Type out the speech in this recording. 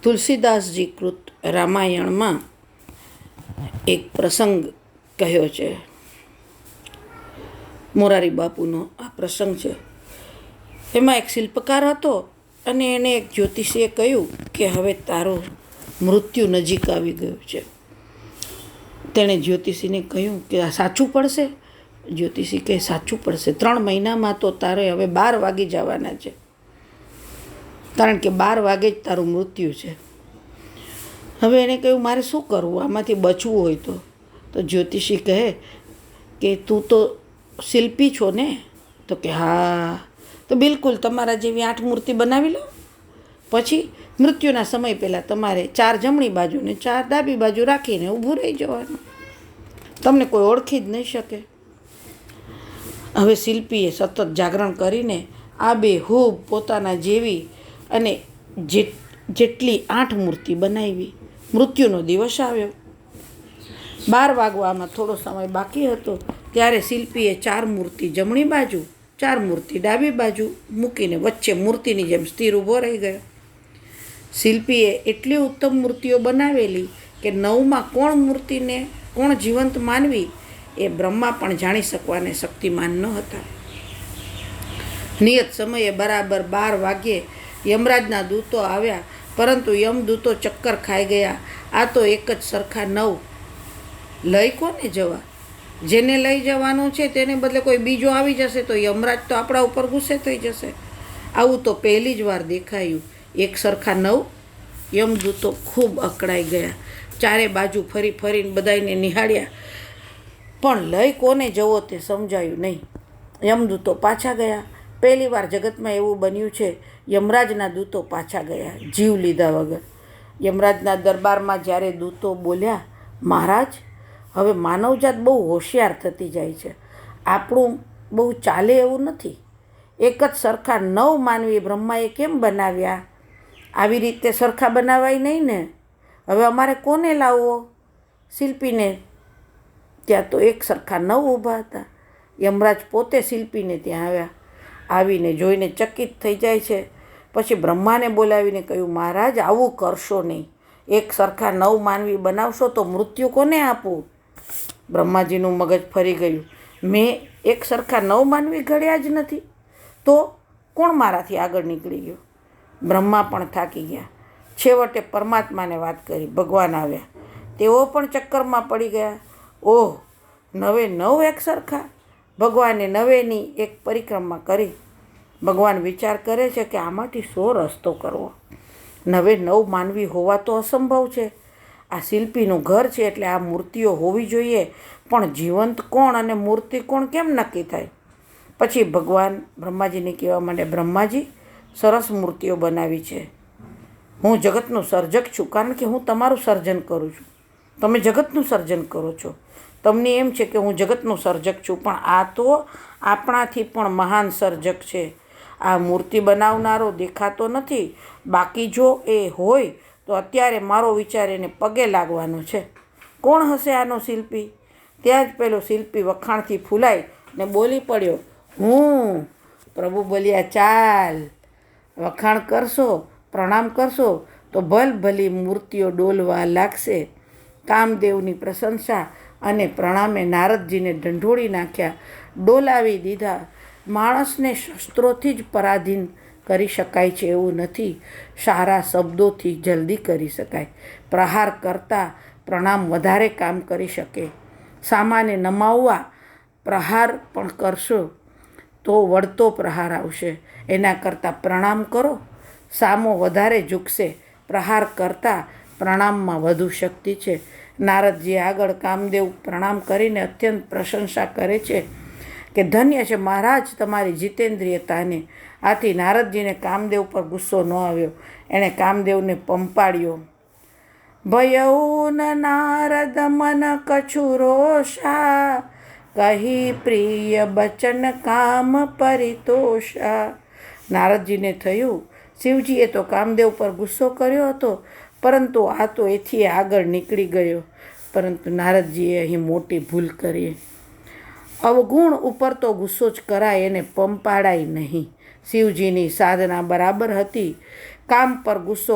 તુલસીદાસજી કૃત રામાયણમાં એક પ્રસંગ કહ્યો છે. મોરારી બાપુનો આ પ્રસંગ છે. એમાં એક શિલ્પકાર હતો અને એને એક જ્યોતિષીએ કહ્યું કે હવે તારો મૃત્યુ નજીક આવી ગયું છે. તેણે જ્યોતિષીને કહ્યું કે આ સાચું પડશે? જ્યોતિષી કહે સાચું પડશે. 3 મહિનામાં તો તારે હવે 12 વાગી જવાના છે, કારણ કે 12 વાગે જ તારું મૃત્યુ છે. હવે એને કહ્યું મારે શું કરવું, આમાંથી બચવું હોય તો જ્યોતિષી કહે કે તું તો શિલ્પી છો ને? તો કે હા. તો બિલકુલ તમારા જેવી 8 મૂર્તિ બનાવી લો. પછી મૃત્યુના સમય પહેલાં તમારે 4 જમણી બાજુ ને 4 ડાબી બાજુ રાખીને ઊભું રહી જવાનું. તમને કોઈ ઓળખી જ નહીં શકે. હવે શિલ્પીએ સતત જાગરણ કરીને આ બેહૂબ પોતાના જેવી અને જેટલી 8 મૂર્તિ બનાવી. મૃત્યુનો દિવસ આવ્યો. 12 વાગવામાં થોડો સમય બાકી હતો ત્યારે શિલ્પીએ 4 મૂર્તિ જમણી બાજુ, 4 મૂર્તિ ડાબી બાજુ મૂકીને વચ્ચે મૂર્તિની જેમ સ્થિર ઊભો રહી ગયો. શિલ્પીએ એટલી ઉત્તમ મૂર્તિઓ બનાવેલી કે 9માં મૂર્તિને કોણ જીવંત માનવી એ બ્રહ્મા પણ જાણી શકવાને શક્તિમાન ન હતા. નિયત સમયે બરાબર 12 વાગ્યે યમરાજના દૂતો આવ્યા, પરંતુ યમદૂતો ચક્કર ખાઈ ગયા. આ તો એક જ સરખા 9. લઈ કોને જવા? જેને લઈ જવાનું છે તેને બદલે કોઈ બીજો આવી જશે તો યમરાજ તો આપણા ઉપર ગુસ્સે થઈ જશે. આવું તો પહેલી જ વાર દેખાયું. એક સરખા 9. યમદૂતો ખૂબ અકળાઈ ગયા. ચારે બાજુ ફરીને બધાને નિહાળ્યા, પણ લઈ કોને જવો તે સમજાયું નહીં. યમદૂતો પાછા ગયા. પહેલી વાર જગતમાં એવું બન્યું છે, યમરાજના દૂતો પાછા ગયા જીવ લીધા વગર. યમરાજના દરબારમાં જ્યારે દૂતો બોલ્યા, મહારાજ, હવે માનવજાત બહુ હોશિયાર થતી જાય છે. આપણું બહુ ચાલે એવું નથી. એક જ સરખા 9 માનવી બ્રહ્માએ કેમ બનાવ્યા? આવી રીતે સરખા બનાવાય નહીં ને. હવે અમારે કોને લાવવો? શિલ્પીને. ત્યાં તો એક સરખા 9 ઊભા હતા. યમરાજ પોતે શિલ્પીને ત્યાં આવ્યા. આવીને જોઈને ચકિત થઈ જાય છે. પછી બ્રહ્માને બોલાવીને કહ્યું, મહારાજ, આવું કરશો નહીં. એક સરખા 9 માનવી બનાવશો તો મૃત્યુ કોને આપવું? બ્રહ્માજીનું મગજ ફરી ગયું. મેં એક સરખા 9 માનવી ઘડ્યા જ નથી, તો કોણ મારાથી આગળ નીકળી ગયું? બ્રહ્મા પણ થાકી ગયા. છેવટે પરમાત્માને વાત કરી. ભગવાન આવ્યા. તેઓ પણ ચક્કરમાં પડી ગયા. ઓહ, 9 એક સરખા! ભગવાને 9ની એક પરિક્રમા કરી. ભગવાન વિચાર કરે છે કે આમાંથી શો રસ્તો કરવો. 9 માનવી હોવા તો અસંભવ છે. આ શિલ્પીનું ઘર છે એટલે આ મૂર્તિઓ હોવી જોઈએ, પણ જીવંત કોણ અને મૂર્તિ કોણ કેમ નક્કી થાય? પછી ભગવાન બ્રહ્માજીને કહેવા માંડે, બ્રહ્માજી, સરસ મૂર્તિઓ બનાવી છે. હું જગતનું સર્જક છું, કારણ કે હું તમારું સર્જન કરું છું. તમે જગતનું સર્જન કરો છો. તમને એમ છે કે હું જગતનું સર્જક છું, પણ આ તો આપણાથી પણ મહાન સર્જક છે. આ મૂર્તિ બનાવનારો દેખાતો નથી. બાકી જો એ હોય તો અત્યારે મારો વિચાર એને પગે લાગવાનો છે. કોણ હશે આનો શિલ્પી? ત્યાં જ પેલો શિલ્પી વખાણથી ફૂલાઈ ને બોલી પડ્યો, હું. પ્રભુ બોલ્યા, ચાલ, વખાણ કરશો, પ્રણામ કરશો તો ભલભલી મૂર્તિઓ ડોલવા લાગશે. કામદેવની પ્રશંસા અને પ્રણામે નારદજીને ઢંઢોળી નાખ્યા, ડોલાવી દીધા. માણસને શસ્ત્રોથી જ પરાધીન કરી શકાય છે એવું નથી. સારા શબ્દોથી જલ્દી કરી શકાય. પ્રહાર કરતાં પ્રણામ વધારે કામ કરી શકે. સામાને નમાવવા પ્રહાર પણ કરશો તો વળતો પ્રહાર આવશે. એના કરતાં પ્રણામ કરો. સામો વધારે ઝૂકશે. પ્રહાર કરતાં પ્રણામમાં વધુ શક્તિ છે. નારદજી આગળ કામદેવ પ્રણામ કરીને અત્યંત પ્રશંસા કરે છે કે ધન્ય છે મહારાજ તમારી જીતેન્દ્રિયતાને. આથી નારદજીને કામદેવ પર ગુસ્સો ન આવ્યો. એણે કામદેવને પંપાડ્યો. ભયઉન નારદ મન કછુ રોષા, કહી પ્રિય બચન કામ પરિતોષા. નારદજીને થયું, શિવજીએ તો કામદેવ પર ગુસ્સો કર્યો હતો, પરંતુ આ તો એથી આગળ નીકળી ગયો. પરંતુ નારદજીએ અહીં મોટી ભૂલ કરી. અવગુણ ઉપર તો ગુસ્સો જ કરાય, એને પંપાડાય નહીં. શિવજીની સાધના બરાબર હતી. કામ પર ગુસ્સો